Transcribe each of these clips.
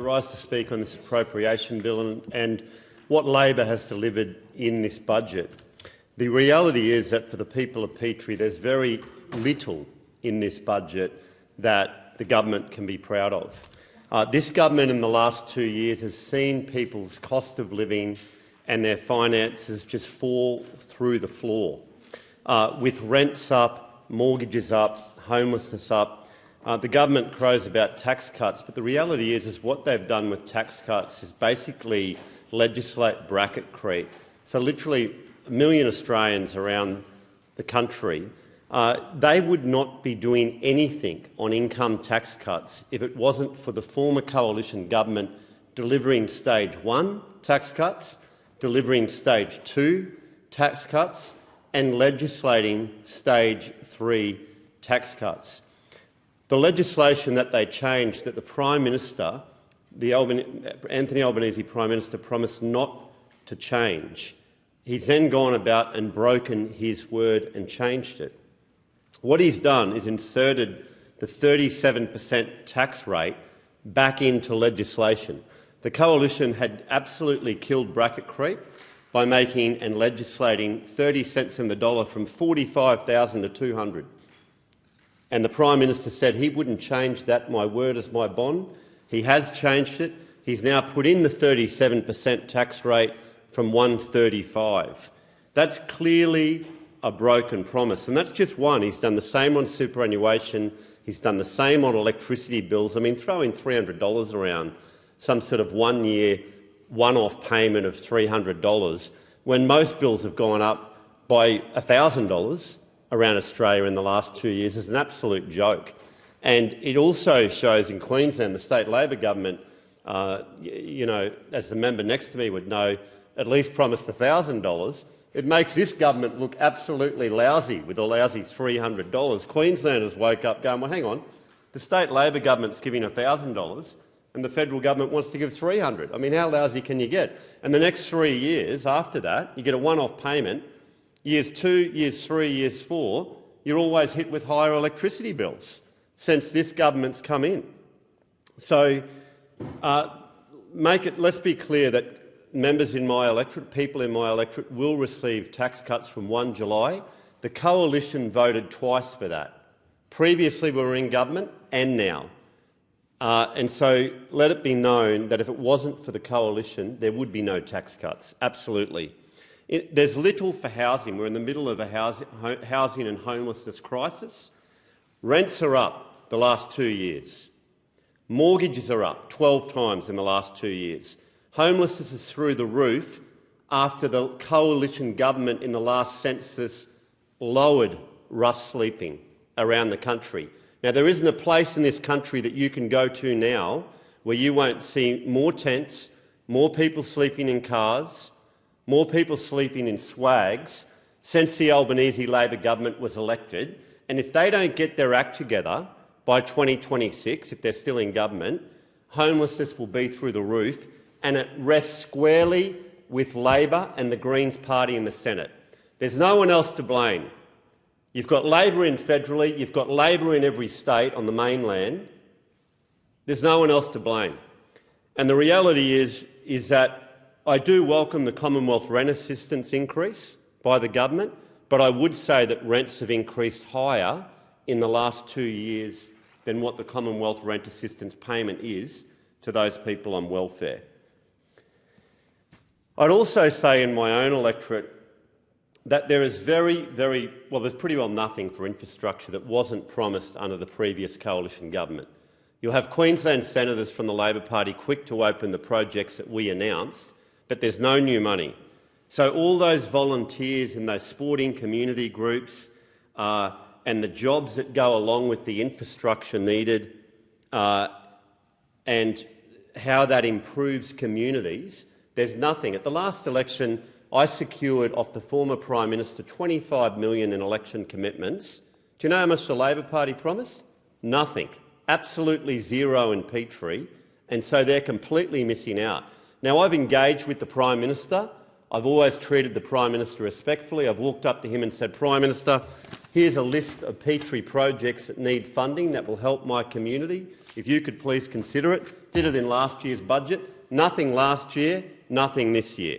rise to speak on this appropriation bill and what Labor has delivered in this budget. The reality is that for the people of Petrie, there's very little in this budget that the government can be proud of. This government in the last 2 years has seen people's cost of living and their finances just fall through the floor, with rents up, mortgages up, homelessness up. The government crows about tax cuts, but the reality is what they've done with tax cuts is basically legislate bracket creep for literally 1 million Australians around the country. They would not be doing anything on income tax cuts if it wasn't for the former coalition government delivering stage 1 tax cuts, delivering stage 2 tax cuts and legislating stage 3 tax cuts. The legislation that they changed that the Prime Minister, Anthony Albanese Prime Minister, promised not to change, he's then gone about and broken his word and changed it. What he's done is inserted the 37% tax rate back into legislation. The coalition had absolutely killed bracket creep by making and legislating 30 cents in the dollar from $45,000 to $200,000. And the Prime Minister said he wouldn't change that, my word is my bond. He has changed it. He's now put in the 37% tax rate from $135,000. That's clearly a broken promise, and that's just one. He's done the same on superannuation. He's done the same on electricity bills. I mean, throwing $300 around, some sort of one-year one-off payment of $300, when most bills have gone up by $1,000 around Australia in the last 2 years, is an absolute joke. And it also shows in Queensland, the state Labor government, as the member next to me would know, at least promised $1,000. It makes this government look absolutely lousy with a lousy $300. Queenslanders woke up going, well, hang on, the state Labor government's giving $1,000 and the federal government wants to give $300. I mean, how lousy can you get? And the next 3 years after that, you get a one-off payment. Years 2, years 3, years 4, you're always hit with higher electricity bills since this government's come in. So let's be clear that members in my electorate, people in my electorate, will receive tax cuts from 1 July. The coalition voted twice for that. Previously we were in government and now. And so let it be known that if it wasn't for the coalition, there would be no tax cuts, absolutely. There's little for housing. We're in the middle of a housing and homelessness crisis. Rents are up the last 2 years. Mortgages are up 12 times in the last 2 years. Homelessness is through the roof after the coalition government in the last census lowered rough sleeping around the country. Now, there isn't a place in this country that you can go to now where you won't see more tents, more people sleeping in cars, more people sleeping in swags since the Albanese Labor government was elected. And if they don't get their act together by 2026, if they're still in government, homelessness will be through the roof, and it rests squarely with Labor and the Greens party in the Senate. There's no one else to blame. You've got Labor in federally, you've got Labor in every state on the mainland. There's no one else to blame. And the reality is that I do welcome the Commonwealth rent assistance increase by the government, but I would say that rents have increased higher in the last 2 years than what the Commonwealth rent assistance payment is to those people on welfare. I'd also say in my own electorate that there is there's pretty well nothing for infrastructure that wasn't promised under the previous coalition government. You'll have Queensland senators from the Labor Party quick to open the projects that we announced, but there's no new money. So all those volunteers in those sporting community groups and the jobs that go along with the infrastructure needed and how that improves communities, there's nothing. At the last election, I secured off the former Prime Minister $25 million in election commitments. Do you know how much the Labor Party promised? Nothing. Absolutely zero in Petrie, and so they're completely missing out. Now, I've engaged with the Prime Minister. I've always treated the Prime Minister respectfully. I've walked up to him and said, Prime Minister, Here's a list of Petrie projects that need funding that will help my community. If you could please consider it. Did it in last year's budget. Nothing last year, nothing this year.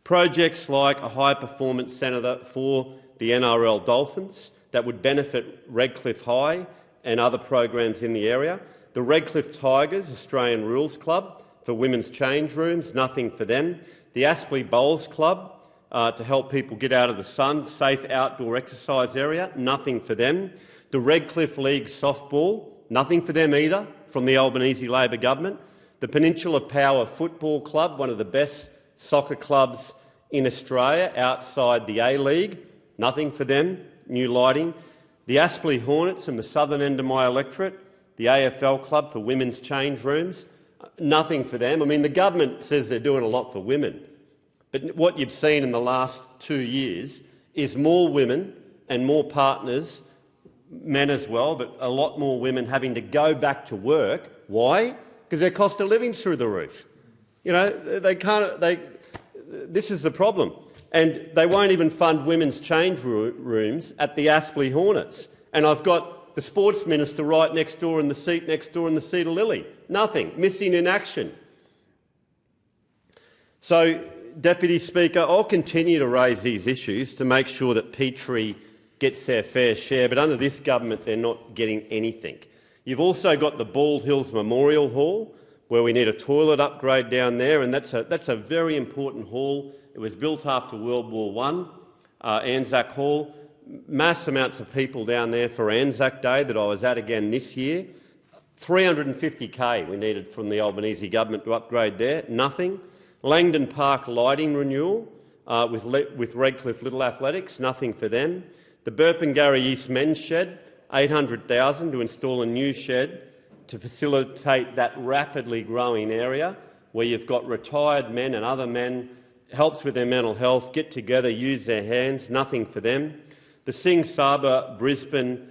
Projects like a high-performance centre for the NRL Dolphins that would benefit Redcliffe High and other programs in the area. The Redcliffe Tigers Australian Rules Club for women's change rooms, nothing for them. The Aspley Bowls Club to help people get out of the sun, safe outdoor exercise area, nothing for them. The Redcliffe League Softball, nothing for them either from the Albanese Labor government. The Peninsula Power Football Club, one of the best soccer clubs in Australia outside the A-League, nothing for them, new lighting. The Aspley Hornets in the southern end of my electorate, the AFL Club for women's change rooms, nothing for them. I mean, the government says they're doing a lot for women, but what you've seen in the last 2 years is more women and more partners, men as well, but a lot more women having to go back to work. Why? Because their cost of living's through the roof. You know, they can't. This is the problem. And they won't even fund women's change rooms at the Aspley Hornets. And I've got the sports minister right next door in the seat next door in the seat of Lily. Nothing. Missing in action. So, Deputy Speaker, I'll continue to raise these issues to make sure that Petrie gets their fair share, but under this government they're not getting anything. You've also got the Bald Hills Memorial Hall, where we need a toilet upgrade down there, and that's a very important hall. It was built after World War I, Anzac Hall. Mass amounts of people down there for Anzac Day that I was at again this year. $350,000 we needed from the Albanese government to upgrade there, nothing. Langdon Park lighting renewal with Redcliffe Little Athletics, nothing for them. The Burpengary East Men's Shed, $800,000 to install a new shed to facilitate that rapidly growing area where you've got retired men and other men, helps with their mental health, get together, use their hands, nothing for them. The Singh Saba Brisbane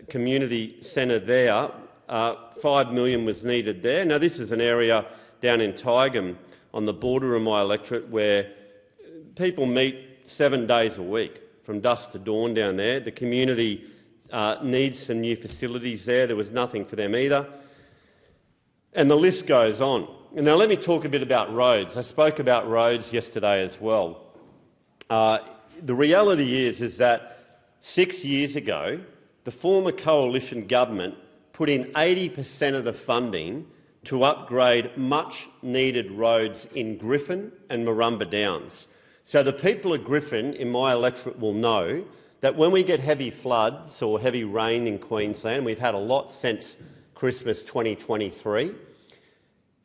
Community Centre there, $5 million was needed there. Now, this is an area down in Tygum on the border of my electorate where people meet 7 days a week from dusk to dawn down there. The community needs some new facilities there. There was nothing for them either. And the list goes on. Now, let me talk a bit about roads. I spoke about roads yesterday as well. The reality is that 6 years ago, the former coalition government put in 80% of the funding to upgrade much-needed roads in Griffin and Marumba Downs. So the people of Griffin in my electorate will know that when we get heavy floods or heavy rain in Queensland, we've had a lot since Christmas 2023,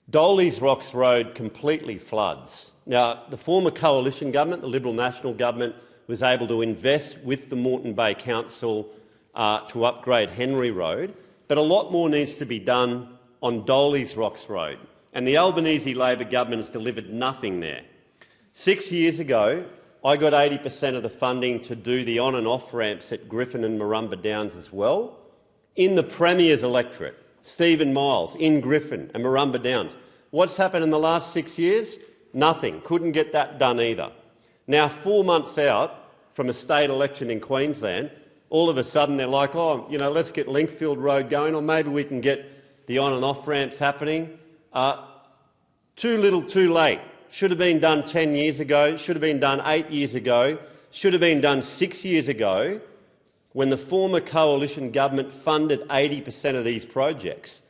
Dolly's Rocks Road completely floods. Now, the former coalition government, the Liberal National government, was able to invest with the Moreton Bay Council to upgrade Henry Road, but a lot more needs to be done on Dolly's Rocks Road, and the Albanese Labor government has delivered nothing there. 6 years ago, I got 80% of the funding to do the on and off ramps at Griffin and Marumba Downs as well. In the Premier's electorate, Stephen Miles, in Griffin and Marumba Downs. What's happened in the last 6 years? Nothing. Couldn't get that done either. Now, 4 months out from a state election in Queensland, all of a sudden they're like, oh, you know, let's get Linkfield Road going, or maybe we can get the on and off ramps happening. Too little, too late. Should have been done 10 years ago, should have been done 8 years ago, should have been done 6 years ago when the former coalition government funded 80% of these projects.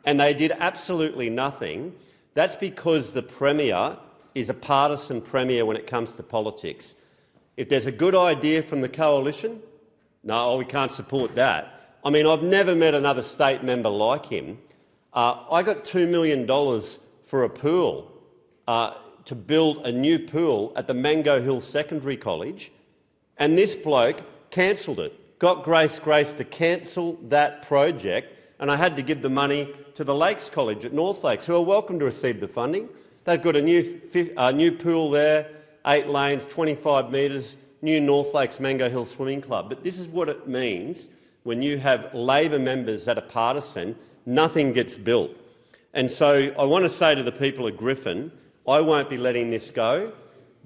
And they did absolutely nothing. That's because the Premier is a partisan Premier when it comes to politics. If there's a good idea from the coalition, no, we can't support that. I mean, I've never met another state member like him. I got $2 million for a pool, to build a new pool at the Mango Hill Secondary College, and this bloke cancelled it, got Grace to cancel that project, and I had to give the money to the Lakes College at North Lakes, who are welcome to receive the funding. They've got a new pool there, 8 lanes, 25 metres, new North Lakes Mango Hill Swimming Club. But this is what it means when you have Labor members that are partisan, nothing gets built. And so I want to say to the people of Griffin, I won't be letting this go.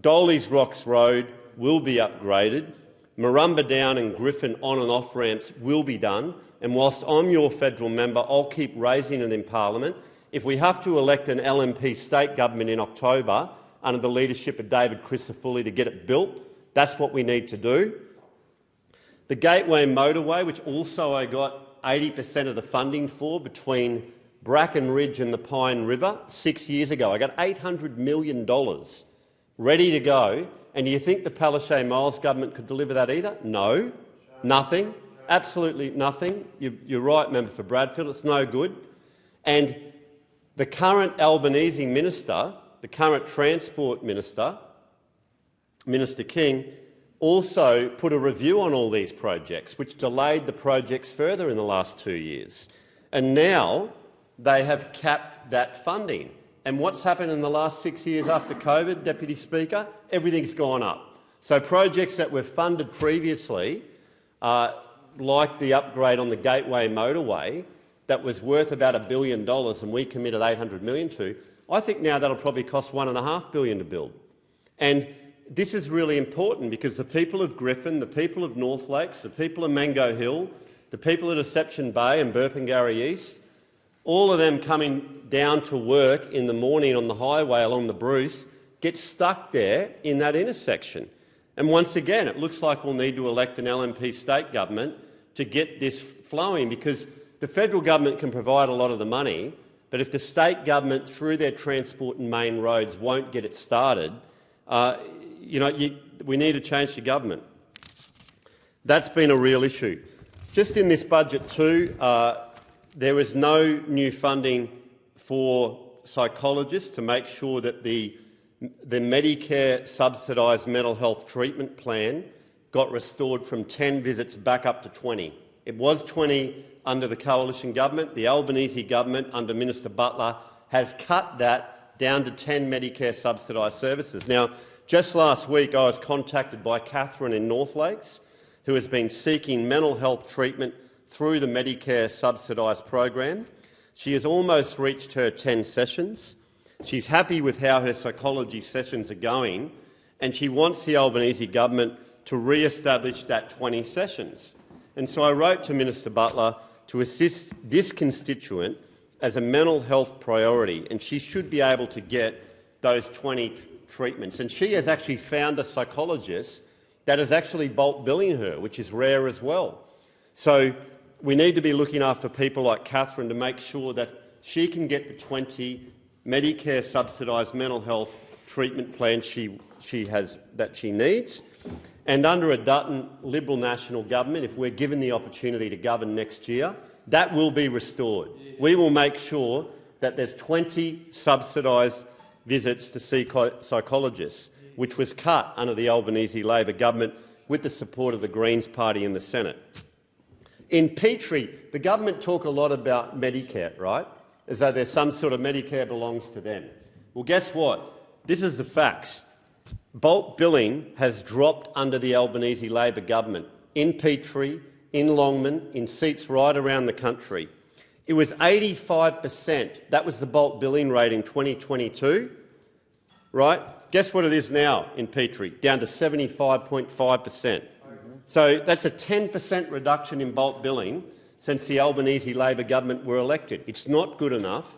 Dolly's Rocks Road will be upgraded. Marumba Down and Griffin on and off ramps will be done, and whilst I'm your federal member, I'll keep raising it in Parliament. If we have to elect an LNP state government in October under the leadership of David Crisafulli to get it built, that's what we need to do. The Gateway Motorway, which also I got 80% of the funding for between Bracken Ridge and the Pine River 6 years ago. I got $800 million ready to go. And do you think the Palaszczuk Miles government could deliver that either? No. Nothing. Absolutely nothing. You're right, member for Bradfield. It's no good. And the current Albanese minister, the current Transport Minister, Minister King, also put a review on all these projects, which delayed the projects further in the last 2 years. And now they have capped that funding. And what's happened in the last 6 years after COVID, Deputy Speaker? Everything's gone up. So projects that were funded previously, like the upgrade on the Gateway Motorway, that was worth about $1 billion and we committed $800 million to, I think now that'll probably cost $1.5 billion to build. And this is really important because the people of Griffin, the people of North Lakes, the people of Mango Hill, the people of Deception Bay and Burpengary East, all of them coming down to work in the morning on the highway along the Bruce, get stuck there in that intersection. And once again, it looks like we'll need to elect an LNP state government to get this flowing, because the federal government can provide a lot of the money, but if the state government, through their transport and main roads, won't get it started, we need to change the government. That's been a real issue. Just in this budget too, there is no new funding for psychologists to make sure that the Medicare subsidised mental health treatment plan got restored from 10 visits back up to 20. It was 20 under the coalition government. The Albanese government, under Minister Butler, has cut that down to 10 Medicare subsidised services. Now, just last week I was contacted by Catherine in North Lakes, who has been seeking mental health treatment through the Medicare subsidised program. She has almost reached her 10 sessions. She's happy with how her psychology sessions are going, and she wants the Albanese government to re-establish that 20 sessions. And so I wrote to Minister Butler to assist this constituent as a mental health priority, and she should be able to get those 20 treatments. And she has actually found a psychologist that is actually bulk billing her, which is rare as well. So we need to be looking after people like Catherine to make sure that she can get the 20 Medicare subsidised mental health treatment plans that she needs. And under a Dutton Liberal National government, if we're given the opportunity to govern next year, that will be restored. We will make sure that there's 20 subsidised visits to see psychologists, which was cut under the Albanese Labor government with the support of the Greens Party in the Senate. In Petrie, the government talk a lot about Medicare, right? As though there's some sort of Medicare belongs to them. Well, guess what? This is the facts. Bulk billing has dropped under the Albanese Labor government in Petrie, in Longman, in seats right around the country. It was 85%. That was the bulk billing rate in 2022, right? Guess what it is now in Petrie? Down to 75.5%. So that's a 10% reduction in bulk billing since the Albanese Labor government were elected. It's not good enough,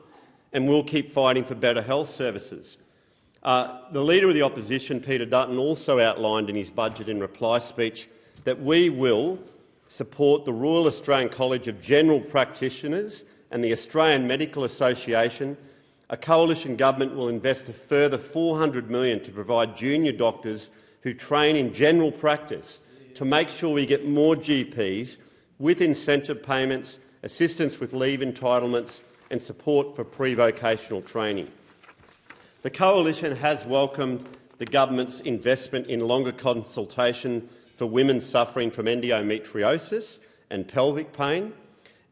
and we'll keep fighting for better health services. The Leader of the Opposition, Peter Dutton, also outlined in his budget in reply speech that we will support the Royal Australian College of General Practitioners and the Australian Medical Association. A coalition government will invest a further $400 million to provide junior doctors who train in general practice to make sure we get more GPs with incentive payments, assistance with leave entitlements and support for pre-vocational training. The Coalition has welcomed the government's investment in longer consultation for women suffering from endometriosis and pelvic pain,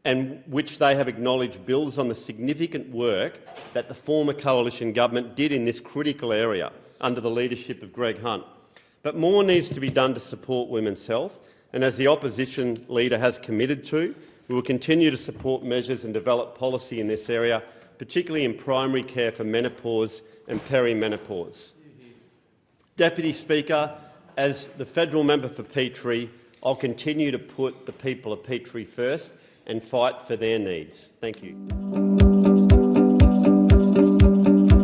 and which they have acknowledged builds on the significant work that the former Coalition government did in this critical area under the leadership of Greg Hunt. But more needs to be done to support women's health, and as the opposition leader has committed to, we will continue to support measures and develop policy in this area, particularly in primary care for menopause and perimenopause. Deputy Speaker, as the federal member for Petrie, I'll continue to put the people of Petrie first and fight for their needs. Thank you.